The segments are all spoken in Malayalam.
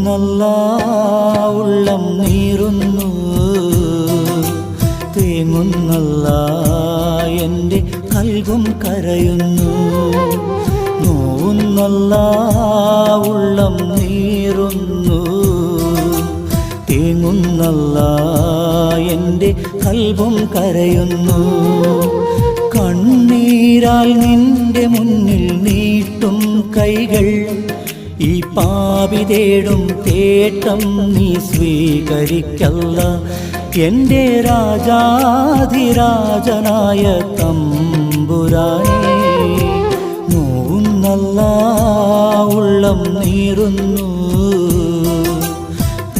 തേങ്ങുന്നല്ല ഉള്ളം നീറുന്നു, തേങ്ങുന്നല്ല എൻ്റെ കൽബും കരയുന്നു. നോവുന്നല്ല ഉള്ളം നീറുന്നു, തേങ്ങുന്നല്ല എൻ്റെ കൽബും കരയുന്നു. കണ്ണീരാൽ നിന്റെ മുന്നിൽ നീട്ടും കൈകൾ, ഈ പാപി തേടും തേട്ടം നീ സ്വീകരിക്കല്ല. എൻ്റെ രാജാധിരാജനായ തമ്പുരാനേ, നോവുന്നല്ല ഉള്ളം നീറുന്നു,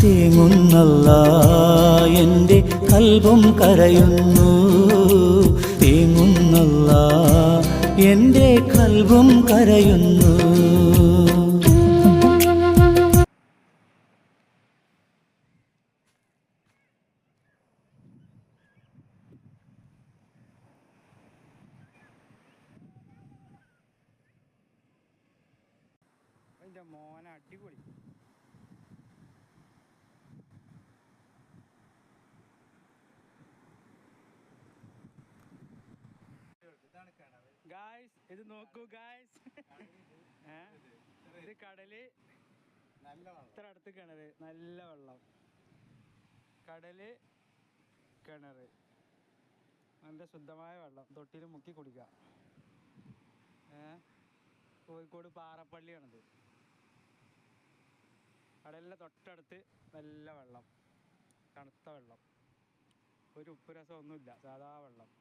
തേങ്ങുന്നല്ല എൻ്റെ കൽബും കരയുന്നു. തേങ്ങുന്നല്ല എൻ്റെ കൽബും കരയുന്നു. മോനെ അടിപൊളി. ഗായ്സ് ഇത് നോക്കൂ ഗായ്സ്, ഇത് കടല്, ഇത്ര അടുത്ത് കിണറ്, നല്ല വെള്ളം, കടല്, കിണറ്, നല്ല ശുദ്ധമായ വെള്ളം, തൊട്ടിൽ മുക്കി കുടിക്കാം. കോഴിക്കോട് പാറപ്പള്ളിയാണിത്. കടലിൻ്റെ തൊട്ടടുത്ത് നല്ല വെള്ളം, തണുത്ത വെള്ളം, ഒരു ഉപ്പ് രസം ഒന്നുമില്ല, സാധാ വെള്ളം.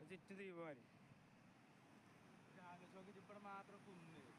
ചുറ്റു ദ്വീപ് മാതിരി ആലോചിച്ച് നോക്കി, ഇവിടെ മാത്രം കുന്ന്.